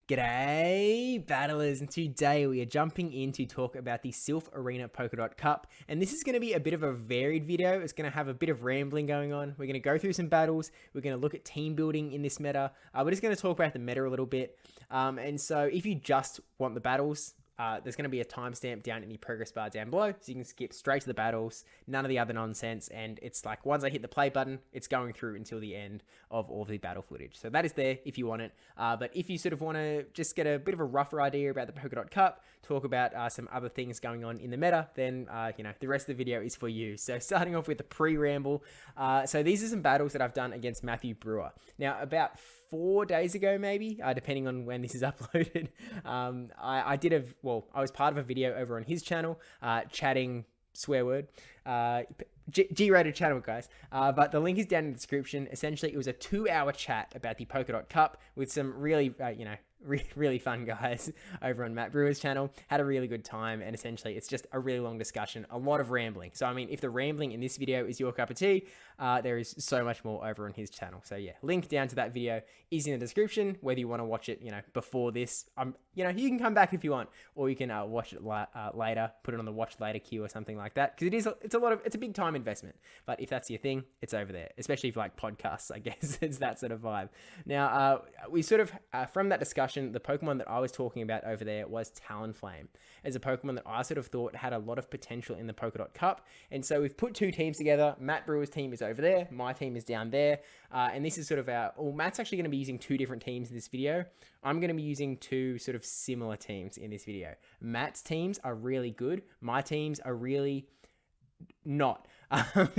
G'day, battlers, and today we are jumping in to talk about the Silph Arena Polkadot Cup, and this is going to be a bit of a varied video. It's going to have a bit of rambling going on. We're going to go through some battles, we're going to look at team building in this meta, we're just going to talk about the meta a little bit, and so if you just want the battles, there's going to be a timestamp down in the progress bar down below, so you can skip straight to the battles, none of the other nonsense, and it's like once I hit the play button, it's going through until the end of all of the battle footage. So that is there if you want it, but if you sort of want to just get a bit of a rougher idea about the Polkadot Cup, talk about some other things going on in the meta, then the rest of the video is for you. So starting off with the pre-ramble, so these are some battles that I've done against Matt Brewer. Now about 4 days ago, maybe, depending on when this is uploaded, I was part of a video over on his channel, chatting, swear word, G-rated channel, guys, but the link is down in the description. Essentially, it was a 2-hour chat about the Polkadot Cup with some really, really fun guys over on Matt Brewer's channel. Had a really good time, and essentially it's just a really long discussion, a lot of rambling. So I mean, if the rambling in this video is your cup of tea, there is so much more over on his channel. So yeah, link down to that video is in the description, whether you want to watch it before this. You can come back if you want, or you can watch it later, put it on the watch later queue or something like that, because it's a big time investment. But if that's your thing, it's over there, especially if you like podcasts, I guess. It's that sort of vibe. Now we sort of from that discussion, the Pokemon that I was talking about over there was Talonflame, as a Pokemon that I sort of thought had a lot of potential in the Polkadot Cup. And so we've put two teams together. Matt Brewer's team is over there, my team is down there, and this is sort of Matt's actually going to be using two different teams in this video. I'm going to be using two sort of similar teams in this video. Matt's teams are really good, my teams are really not.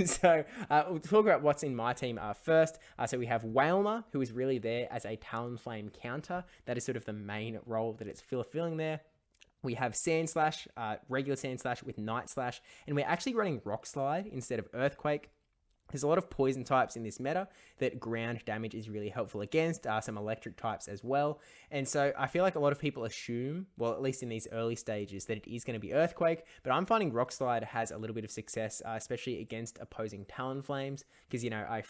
So we'll talk about what's in my team first. So we have Wailmer, who is really there as a Talonflame counter. That is sort of the main role that it's fulfilling there. We have Sandslash, regular Sandslash with Night Slash, and we're actually running Rock Slide instead of Earthquake. There's a lot of poison types in this meta that ground damage is really helpful against, some electric types as well. And so I feel like a lot of people assume, well, at least in these early stages, that it is going to be Earthquake, but I'm finding Rock Slide has a little bit of success, especially against opposing Talonflames, because, a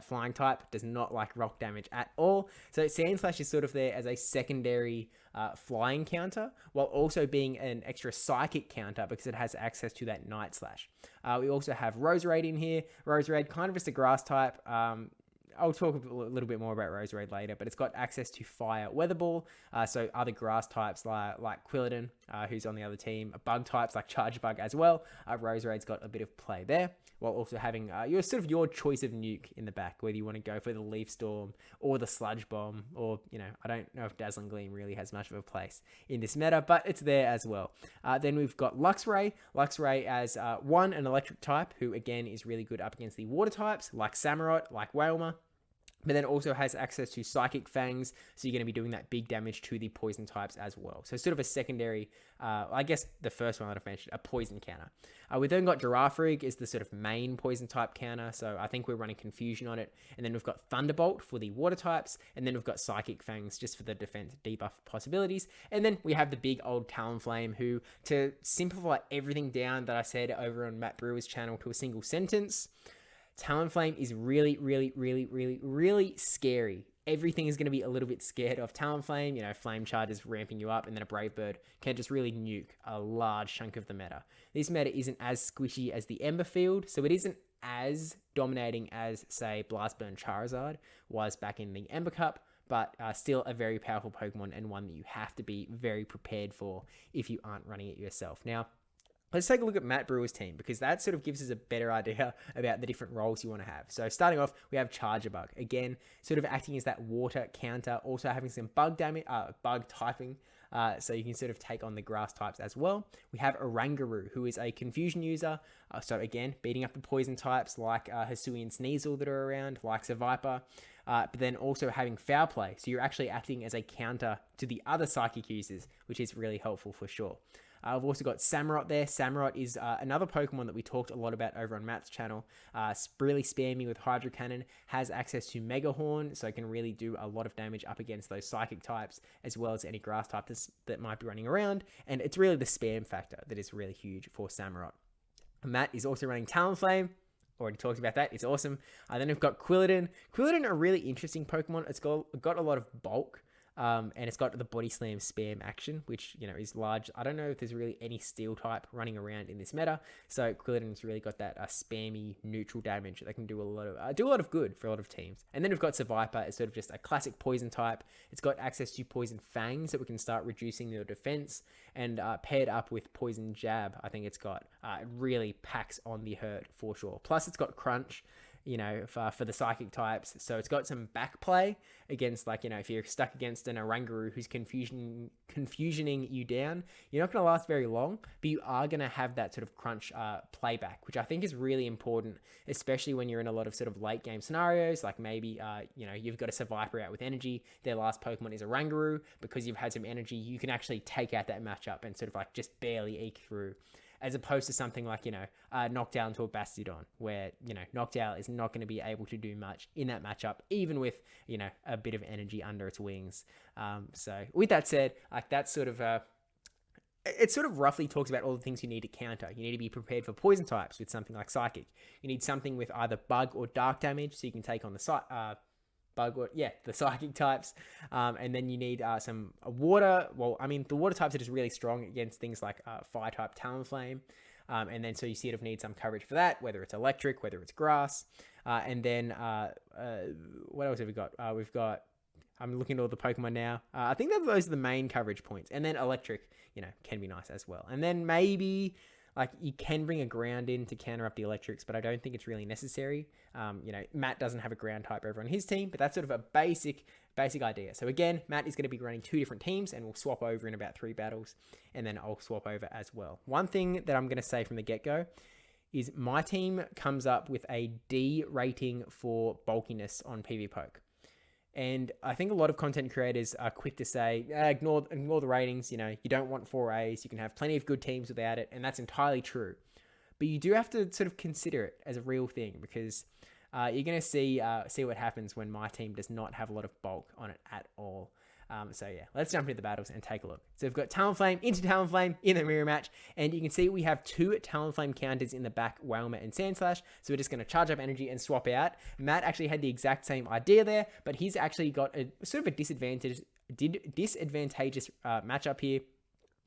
flying type does not like rock damage at all. So Sandslash is sort of there as a secondary flying counter, while also being an extra psychic counter because it has access to that Night Slash. We also have Roserade in here. Roserade, kind of just a grass type. I'll talk a little bit more about Roserade later, but it's got access to Fire Weather Ball, so other grass types like Quilladin, who's on the other team, bug types like Charge Bug as well. Roserade's got a bit of play there, while also having your choice of nuke in the back, whether you want to go for the Leaf Storm or the Sludge Bomb, or I don't know if Dazzling Gleam really has much of a place in this meta, but it's there as well. Then we've got Luxray as an electric type, who again is really good up against the water types like Samurott, like Wailmer, but then also has access to Psychic Fangs, so you're going to be doing that big damage to the poison types as well. So sort of a secondary, I guess the first one that I've mentioned, a poison counter. We've then got Girafarig is the sort of main poison type counter, so I think we're running Confusion on it. And then we've got Thunderbolt for the water types, and then we've got Psychic Fangs just for the defense debuff possibilities. And then we have the big old Talonflame, who, to simplify everything down that I said over on Matt Brewer's channel to a single sentence, Talonflame is really, really, really, really, really scary. Everything is going to be a little bit scared of Talonflame. Flame Charge is ramping you up, and then a Brave Bird can just really nuke a large chunk of the meta. This meta isn't as squishy as the Ember Field, so it isn't as dominating as, say, Blast Burn Charizard was back in the Ember Cup, but still a very powerful Pokemon, and one that you have to be very prepared for if you aren't running it yourself. Now, let's take a look at Matt Brewer's team, because that sort of gives us a better idea about the different roles you want to have. So starting off, we have Charger Bug. Again, sort of acting as that water counter, also having some bug damage, bug typing, so you can sort of take on the grass types as well. We have Oranguru, who is a Confusion user, so again, beating up the poison types like Hisuian Sneasel that are around, like Viper, but then also having Foul Play, so you're actually acting as a counter to the other Psychic users, which is really helpful for sure. I've also got Samurott there. Samurott is another Pokemon that we talked a lot about over on Matt's channel. Really spammy with Hydro Cannon, has access to Mega Horn, so it can really do a lot of damage up against those Psychic types, as well as any grass type that might be running around. And it's really the spam factor that is really huge for Samurott. Matt is also running Talonflame. Already talked about that. It's awesome. Then we've got Quilladin. Quilladin, a really interesting Pokemon. It's got a lot of bulk. And it's got the body slam spam action, which, you know, is large. I don't know if there's really any steel type running around in this meta, so Quilladin's really got that spammy neutral damage that can do a lot of good for a lot of teams. And then we've got Seviper as sort of just a classic poison type. It's got access to poison fangs that we can start reducing their defense, and paired up with poison jab, I think it's got it really packs on the hurt for sure. Plus it's got crunch, you know, for the psychic types. So it's got some back play against, like, you know, if you're stuck against an Oranguru who's confusioning you down, you're not going to last very long, but you are going to have that sort of crunch playback, which I think is really important, especially when you're in a lot of sort of late game scenarios, like maybe, you know, you've got a Seviper out with energy, their last Pokemon is Oranguru. Because you've had some energy, you can actually take out that matchup and sort of like just barely eke through, as opposed to something like, you know, Knockdown to a Bastiodon, where, you know, Knockdown is not going to be able to do much in that matchup, even with, you know, a bit of energy under its wings. So with that said, like, that's sort of it sort of roughly talks about all the things you need to counter. You need to be prepared for poison types with something like Psychic. You need something with either bug or dark damage, so you can take on the the psychic types, and then you need some water. Well, I mean, the water types are just really strong against things like fire type Talonflame, and then so you sort of need some coverage for that, whether it's electric, whether it's grass, and then what else have we got? I'm looking at all the Pokemon now. I think that those are the main coverage points, and then electric, you know, can be nice as well, and then maybe, like, you can bring a ground in to counter up the electrics, but I don't think it's really necessary. You know, Matt doesn't have a ground type over on his team, but that's sort of a basic idea. So again, Matt is going to be running 2 different teams, and we'll swap over in about 3 battles, and then I'll swap over as well. One thing that I'm going to say from the get-go is my team comes up with a D rating for bulkiness on PvPoke. And I think a lot of content creators are quick to say, ignore the ratings, you know, you don't want 4As, you can have plenty of good teams without it, and that's entirely true. But you do have to sort of consider it as a real thing, because you're going to see what happens when my team does not have a lot of bulk on it at all. So yeah, let's jump into the battles and take a look. So we've got Talonflame into Talonflame in the mirror match, and you can see we have 2 Talonflame counters in the back, Whalmer and Sandslash. So we're just going to charge up energy and swap out. Matt actually had the exact same idea there, but he's actually got a sort of a disadvantageous matchup here,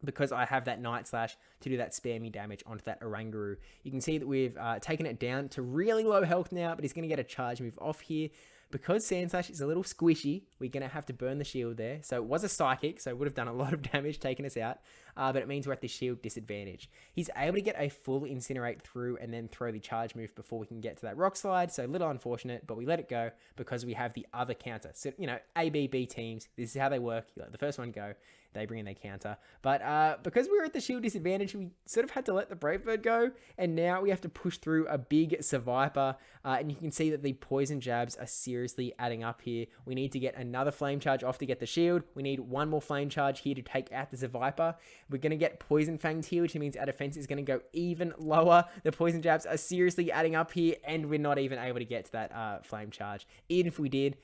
because I have that Night Slash to do that spammy damage onto that Oranguru. You can see that we've taken it down to really low health now, but he's going to get a charge move off here. Because Sandslash is a little squishy, we're going to have to burn the shield there. So it was a Psychic, so it would have done a lot of damage taking us out. But it means we're at the shield disadvantage. He's able to get a full Incinerate through and then throw the charge move before we can get to that Rock Slide. So a little unfortunate, but we let it go because we have the other counter. So, you know, A, B, B teams, this is how they work. You let the first one go, they bring in their counter. But because we were at the shield disadvantage, we sort of had to let the Brave Bird go. And now we have to push through a big Seviper. And you can see that the poison jabs are seriously adding up here. We need to get another flame charge off to get the shield. We need one more flame charge here to take out the Seviper. We're going to get poison fangs here, which means our defense is going to go even lower. The poison jabs are seriously adding up here, and we're not even able to get to that flame charge. Even if we did,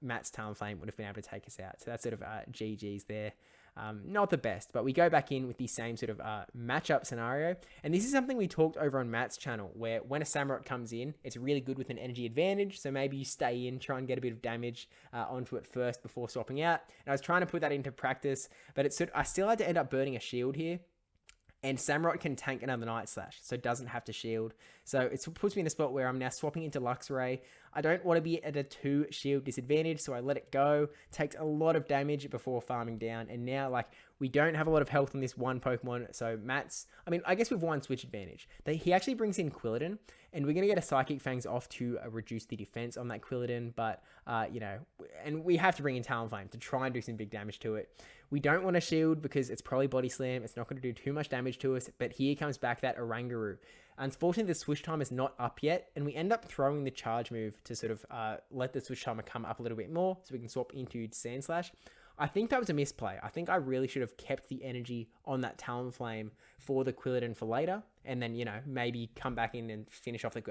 Matt's Talonflame would have been able to take us out. So that's sort of GG's there. Not the best, but we go back in with the same sort of matchup scenario. And this is something we talked over on Matt's channel, where when a Samurott comes in, it's really good with an energy advantage. So maybe you stay in, try and get a bit of damage onto it first before swapping out. And I was trying to put that into practice, but I still had to end up burning a shield here. And Samurott can tank another Night Slash, so it doesn't have to shield. So it puts me in a spot where I'm now swapping into Luxray. I don't want to be at a 2 shield disadvantage, so I let it go. Takes a lot of damage before farming down. And now, like, we don't have a lot of health on this one Pokemon. So Matt's, I mean, I guess we've won switch advantage. He actually brings in Quilladin, and we're going to get a Psychic Fangs off to reduce the defense on that Quilladin. But, you know, and we have to bring in Talonflame to try and do some big damage to it. We don't want to shield because it's probably Body Slam. It's not going to do too much damage to us. But here comes back that Oranguru. Unfortunately, the switch time is not up yet, and we end up throwing the charge move to sort of let the switch timer come up a little bit more so we can swap into Sandslash. I think that was a misplay. I think I really should have kept the energy on that Talonflame for the Quilladin for later, and then, maybe come back in and finish off the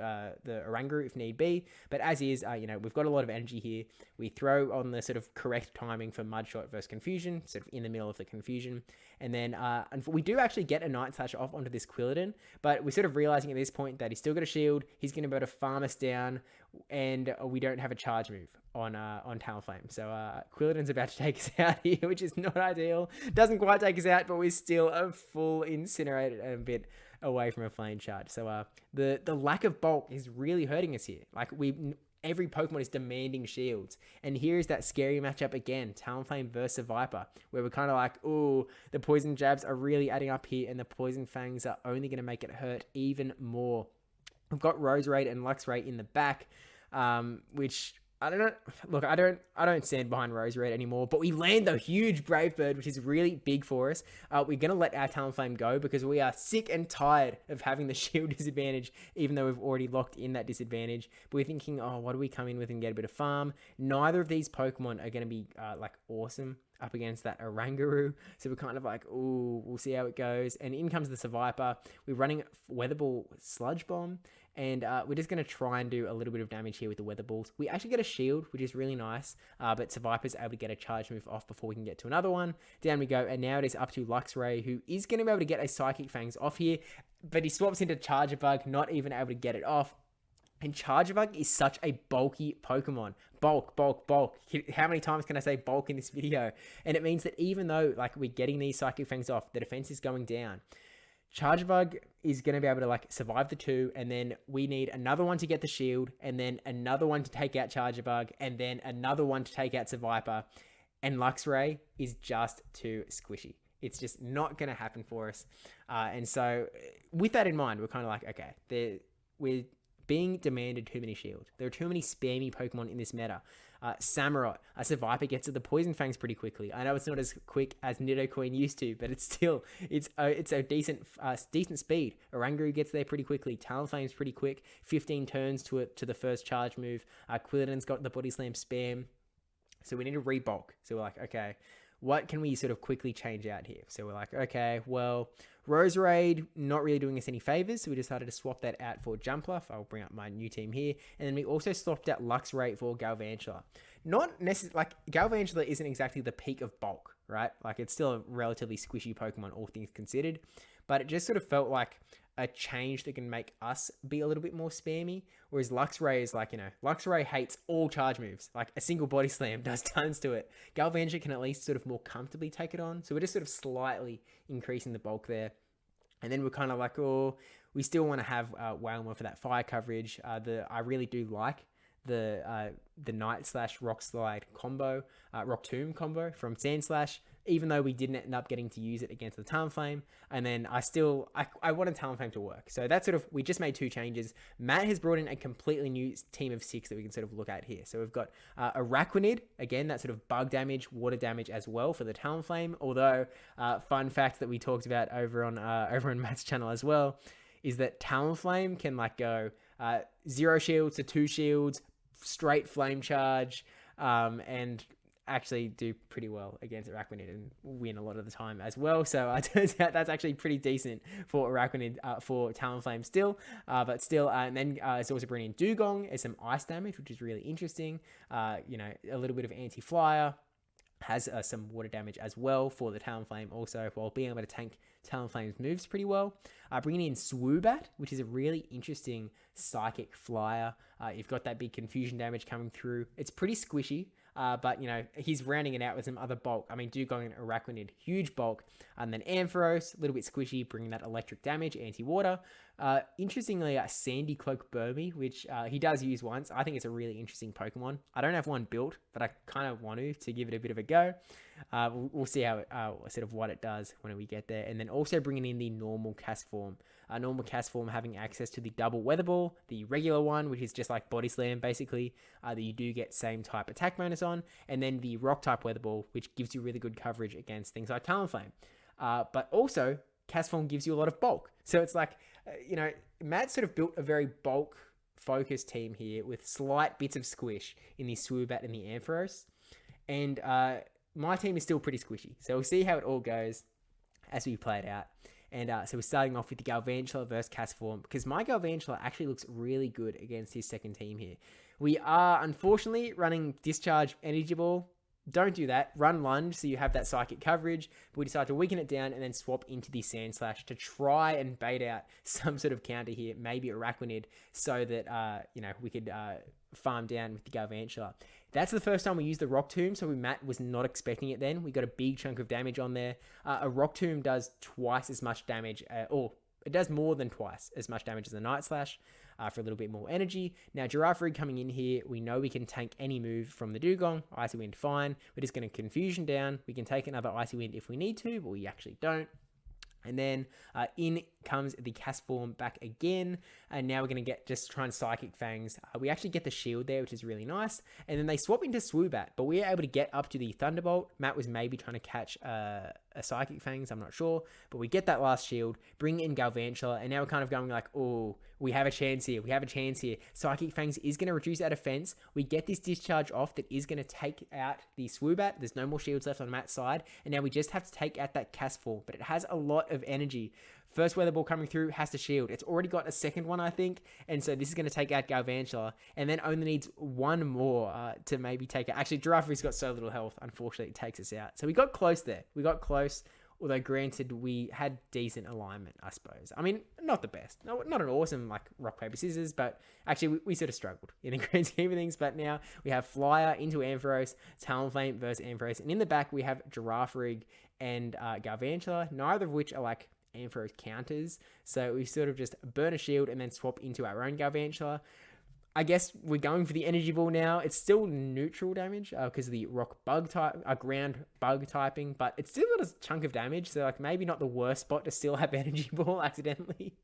Oranguru if need be. But as is, we've got a lot of energy here. We throw on the sort of correct timing for Mudshot versus Confusion, sort of in the middle of the Confusion. And then we do actually get a Night Slash off onto this Quilladin, but we're sort of realizing at this point that he's still got a shield. He's going to be able to farm us down, and we don't have a charge move on Talonflame. So Quilladin's about to take us out here, which is not ideal. Doesn't quite take us out, but we're still a full Incinerated and a bit away from a Flame Charge. So the lack of bulk is really hurting us here. Like, every Pokemon is demanding shields. And here is that scary matchup again, Talonflame versus Viper, where we're kind of like, ooh, the Poison Jabs are really adding up here, and the Poison Fangs are only going to make it hurt even more. We've got Roserade and Luxray in the back, which... I don't know. Look, I don't stand behind Roserade anymore, but we land the huge Brave Bird, which is really big for us. We're going to let our Talonflame go because we are sick and tired of having the shield disadvantage, even though we've already locked in that disadvantage. But we're thinking, oh, what do we come in with and get a bit of farm? Neither of these Pokemon are going to be awesome up against that Oranguru. So we're kind of like, ooh, we'll see how it goes. And in comes the Seviper. We're running Weather Ball Sludge Bomb. And we're just going to try and do a little bit of damage here with the Weather Balls. We actually get a shield, which is really nice. But Seviper's able to get a charge move off before we can get to another one. Down we go. And now it is up to Luxray, who is going to be able to get a Psychic Fangs off here. But he swaps into Charger Bug, not even able to get it off. And Charger Bug is such a bulky Pokemon. Bulk. How many times can I say bulk in this video? And it means that even though we're getting these Psychic Fangs off, the defense is going down. Charger Bug is going to be able to survive the 2, and then we need another one to get the shield, and then another one to take out Charger Bug, and then another one to take out Seviper. And Luxray is just too squishy. It's just not going to happen for us. And so with that in mind, we're kind of like, okay, we're being demanded too many shields. There are too many spammy Pokemon in this meta. Samurott, Seviper gets to the Poison Fangs pretty quickly. I know it's not as quick as Nidocoin used to, but it's still, it's a decent speed. Oranguru gets there pretty quickly. Talonflame's pretty quick. 15 turns to the first charge move. Quilladin's got the Body Slam spam. So we need to rebulk. So we're like, okay, what can we sort of quickly change out here? So we're like, okay, well, Roserade, not really doing us any favors, so we decided to swap that out for Jumpluff. I'll bring up my new team here. And then we also swapped out Luxray for Galvantula. Not necessarily, Galvantula isn't exactly the peak of bulk, right? It's still a relatively squishy Pokemon, all things considered. But it just sort of felt like a change that can make us be a little bit more spammy. Whereas Luxray is Luxray hates all charge moves. A single Body Slam does tons to it. Galvantula can at least sort of more comfortably take it on. So we're just sort of slightly increasing the bulk there. And then we're kind of like, oh, we still want to have Wailmer for that fire coverage. I really do like the Night Slash Rock Slide combo, Rock Tomb combo from Sand Slash, even though we didn't end up getting to use it against the Talonflame. And then I wanted Talonflame to work. So that's we just made 2 changes. Matt has brought in a completely new team of 6 that we can sort of look at here. So we've got Araquanid, again, that sort of bug damage, water damage as well for the Talonflame. Although, fun fact that we talked about over on Matt's channel as well, is that Talonflame can go 0 shields to 2 shields, straight flame charge, and actually do pretty well against Araquanid and win a lot of the time as well. So it turns out that's actually pretty decent for Araquanid, for Talonflame still. But still, and then it's also bringing in Dugong as some ice damage, which is really interesting. A little bit of anti-flyer. Has some water damage as well for the Talonflame also, while being able to tank Talonflame's moves pretty well. Bringing in Swoobat, which is a really interesting psychic flyer. You've got that big confusion damage coming through. It's pretty squishy, but he's rounding it out with some other bulk. I mean, Dugong and Araquanid, huge bulk. And then Ampharos, a little bit squishy, bringing that electric damage, anti-water. Interestingly, Sandy Cloak Burmy, which he does use once. I think it's a really interesting Pokemon. I don't have one built, but I kind of want to give it a bit of a go. We'll see how sort of what it does when we get there. And then also bringing in the normal cast form. Normal cast form having access to the double Weather Ball, the regular one, which is just like Body Slam basically, that you do get same type attack bonus on, and then the rock type Weather Ball, which gives you really good coverage against things like Talonflame. But also, cast form gives you a lot of bulk. So it's Matt sort of built a very bulk focused team here with slight bits of squish in the Swoobat and the Ampharos. And my team is still pretty squishy. So we'll see how it all goes as we play it out. And so we're starting off with the Galvantula versus Castform, because my Galvantula actually looks really good against his second team here. We are unfortunately running Discharge Energy Ball. Don't do that. Run Lunge so you have that psychic coverage. But we decide to weaken it down and then swap into the Sand Slash to try and bait out some sort of counter here, maybe Araquanid, so that we could farm down with the Galvantula. That's the first time we used the Rock Tomb, so Matt was not expecting it then. We got a big chunk of damage on there. A Rock Tomb does twice as much damage, or it does more than twice as much damage as a Night Slash for a little bit more energy. Now, Girafarig coming in here, we know we can tank any move from the Dugong. Icy Wind, fine. We're just going to Confusion down. We can take another Icy Wind if we need to, but we actually don't. And then in comes the Castform back again. And now we're going to just try and Psychic Fangs. We actually get the shield there, which is really nice. And then they swap into Swoobat, but we are able to get up to the Thunderbolt. Matt was maybe trying to catch a Psychic Fangs, I'm not sure. But we get that last shield, bring in Galvantula, and now we're kind of going like, oh, we have a chance here. We have a chance here. Psychic Fangs is going to reduce our defense. We get this Discharge off that is going to take out the Swoobat. There's no more shields left on Matt's side. And now we just have to take out that Castform, but it has a lot of energy. First Weather Ball coming through has to shield. It's already got a second one, I think. And so this is going to take out Galvantula. And then only needs one more to maybe take it. Actually, Girafarig's got so little health. Unfortunately, it takes us out. So we got close there. We got close. Although, granted, we had decent alignment, I suppose. I mean, not the best. No, not an awesome, like, rock, paper, scissors. But actually, we sort of struggled in the grand scheme of things. But now we have Flyer into Ampharos, Talonflame versus Ampharos. And in the back, we have Girafarig and Galvantula. Neither of which are, like, Ampharos counters, so we sort of just burn a shield and then swap into our own Galvantula. I guess we're going for the Energy Ball now. It's still neutral damage because of the rock bug type, ground bug typing, but it's still got a chunk of damage, so like maybe not the worst spot to still have Energy Ball accidentally.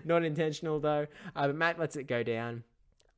Not intentional though. But Matt lets it go down,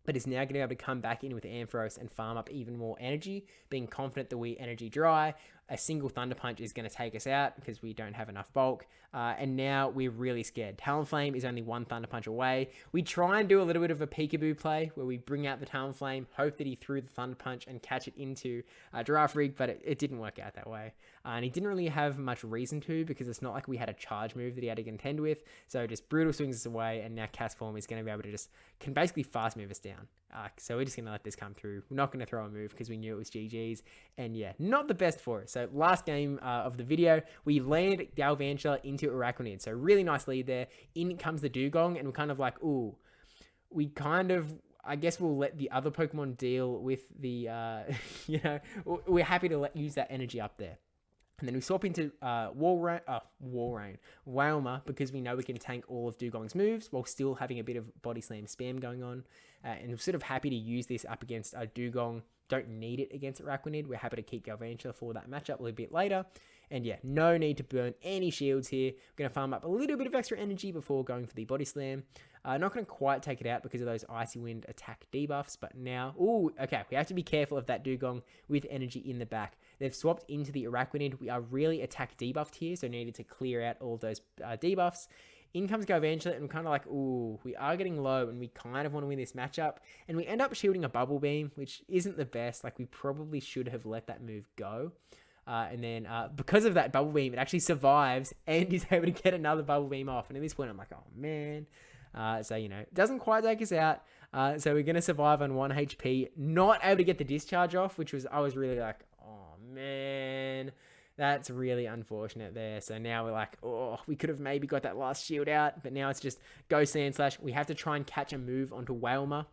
but is now going to be able to come back in with Ampharos and farm up even more energy, being confident that we energy dry. A single Thunder Punch is going to take us out because we don't have enough bulk. And now we're really scared. Talonflame is only one Thunder Punch away. We try and do a little bit of a peekaboo play where we bring out the Talonflame, hope that he threw the Thunder Punch and catch it into Girafarig, but it didn't work out that way. And he didn't really have much reason to, because it's not like we had a charge move that he had to contend with. So just Brutal swings us away, and now Castform is going to be able to can basically fast move us down. So we're just going to let this come through. We're not going to throw a move because we knew it was GG's. And yeah, not the best for us. So last game of the video, we land Galvantula into Araquanid. So really nice lead there. In comes the Dugong, and we're kind of like, ooh, we kind of, I guess we'll let the other Pokemon deal with the, we're happy to use that energy up there. And then we swap into Wailmer, because we know we can tank all of Dugong's moves while still having a bit of Body Slam spam going on. And we're sort of happy to use this up against Dugong. Don't need it against Araquanid. We're happy to keep Galvantula for that matchup a little bit later. And yeah, no need to burn any shields here. We're going to farm up a little bit of extra energy before going for the Body Slam. Not going to quite take it out because of those Icy Wind attack debuffs, but now, okay, we have to be careful of that Dugong with energy in the back. They've swapped into the Araquanid. We are really attack debuffed here, so needed to clear out all of those debuffs. In comes Galvantula, and we're kind of like, ooh, we are getting low, and we kind of want to win this matchup. And we end up shielding a Bubble Beam, which isn't the best. Like, we probably should have let that move go. And then because of that Bubble Beam, it actually survives and is able to get another Bubble Beam off. And at this point, I'm like, oh, man. So, it doesn't quite take us out. So we're going to survive on 1 HP. Not able to get the Discharge off, I was really like, oh, man. That's really unfortunate there. So now we're like, oh, we could have maybe got that last shield out. But now it's just go Sand Slash. We have to try and catch a move onto Wailmer.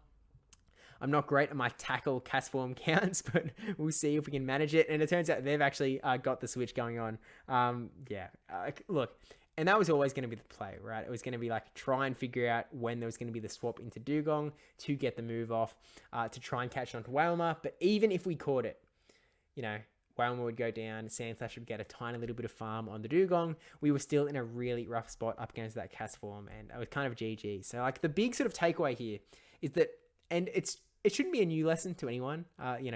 I'm not great at my tackle Castform counts, but we'll see if we can manage it. And it turns out they've actually got the switch going on. Look, and that was always going to be the play, right? It was going to be like try and figure out when there was going to be the swap into Dugong to get the move off, to try and catch it onto Wailmer. But even if we caught it, Wailmer would go down, Sand Slash would get a tiny little bit of farm on the Dugong. We were still in a really rough spot up against that Castform, and it was kind of GG. So like the big sort of takeaway here is that, and it shouldn't be a new lesson to anyone.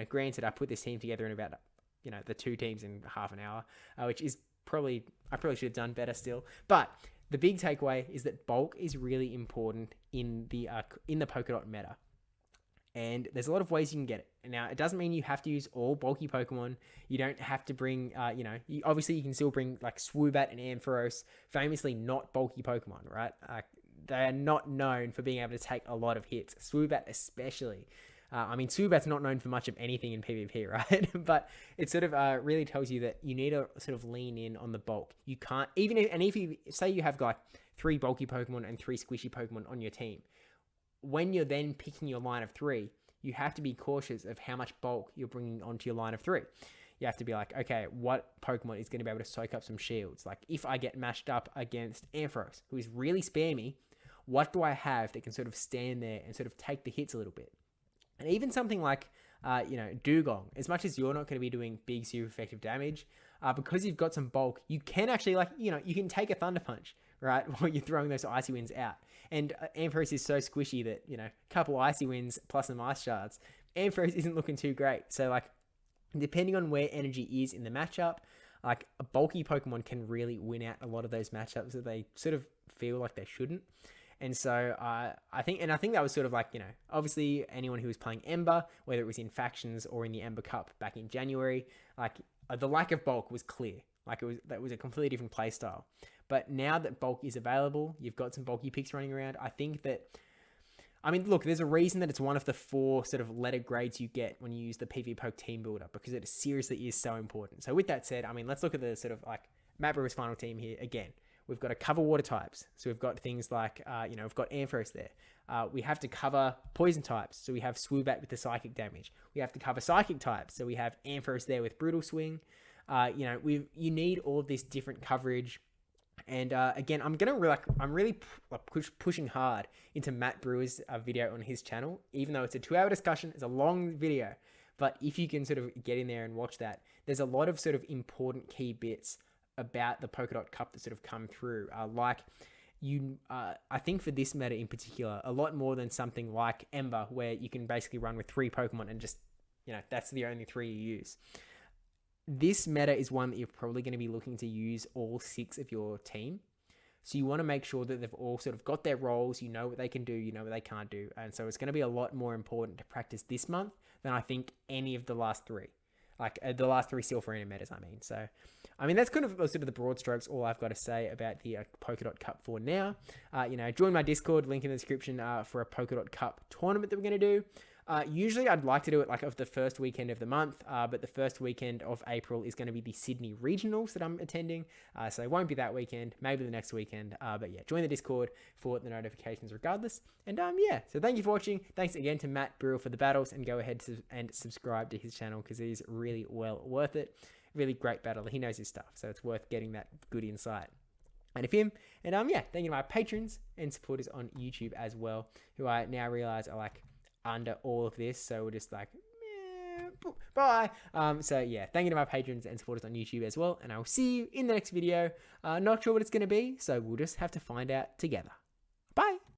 Granted, I put this team together in about, the two teams in half an hour, which is I probably should have done better still. But the big takeaway is that bulk is really important in the Polkadot meta. And there's a lot of ways you can get it. Now, it doesn't mean you have to use all bulky Pokemon. You don't have to bring, obviously you can still bring like Swoobat and Ampharos, famously not bulky Pokemon, right? They are not known for being able to take a lot of hits. Swoobat especially. Swoobat's not known for much of anything in PvP, right? But it sort of really tells you that you need to sort of lean in on the bulk. You can't, if you say you have like 3 bulky Pokemon and 3 squishy Pokemon on your team, when you're then picking your line of 3, you have to be cautious of how much bulk you're bringing onto your line of 3. You have to be like, okay, what Pokemon is going to be able to soak up some shields? Like, if I get matched up against Ampharos, who is really spammy, what do I have that can sort of stand there and sort of take the hits a little bit? And even something like, Dugong, as much as you're not going to be doing big, super effective damage, because you've got some bulk, you can actually, you can take a Thunder Punch, right, while you're throwing those Icy Winds out. And Ampharos is so squishy that, a couple Icy Winds plus some Ice Shards, Ampharos isn't looking too great. So, like, depending on where energy is in the matchup, like, a bulky Pokemon can really win out a lot of those matchups that they sort of feel like they shouldn't. And so I think that was sort of like, obviously anyone who was playing Ember, whether it was in factions or in the Ember Cup back in January, like, the lack of bulk was clear. Like, that was a completely different play style. But now that bulk is available, you've got some bulky picks running around. I think that, look, there's a reason that it's one of the 4 sort of letter grades you get when you use the PvPoke Team Builder, because it seriously is so important. So with that said, let's look at the sort of like Matt Brewer's final team here again. We've got to cover water types. So we've got things like, we've got Ampharos there. We have to cover poison types. So we have Swoobat with the psychic damage. We have to cover psychic types. So we have Ampharos there with Brutal Swing. You need all of this different coverage. And again, I'm really pushing hard into Matt Brewer's video on his channel, even though it's a 2-hour discussion. It's a long video. But if you can sort of get in there and watch that, there's a lot of sort of important key bits about the Polkadot Cup that sort of come through. I think for this meta in particular, a lot more than something like Ember, where you can basically run with 3 Pokemon and just, that's the only 3 you use. This meta is one that you're probably going to be looking to use all 6 of your team. So you want to make sure that they've all sort of got their roles, you know what they can do, you know what they can't do. And so it's going to be a lot more important to practice this month than I think any of the last 3. Like the last 3 Silph Arena metas, So, that's kind of sort of the broad strokes, all I've got to say about the Polkadot Cup for now. Join my Discord, link in the description for a Polkadot Cup tournament that we're going to do. Usually I'd like to do it like of the first weekend of the month, but the first weekend of April is going to be the Sydney Regionals that I'm attending. So it won't be that weekend, maybe the next weekend. But yeah, join the Discord for the notifications regardless. And so thank you for watching. Thanks again to Matt Brewer for the battles, and go ahead and subscribe to his channel because it is really well worth it. Really great battler. He knows his stuff, so it's worth getting that good insight. And of him. And thank you to my patrons and supporters on YouTube as well, who I now realize are like under all of this, so we're just like, bye. Thank you to my patrons and supporters on YouTube as well, and I'll see you in the next video. Not sure what it's going to be, so we'll just have to find out together.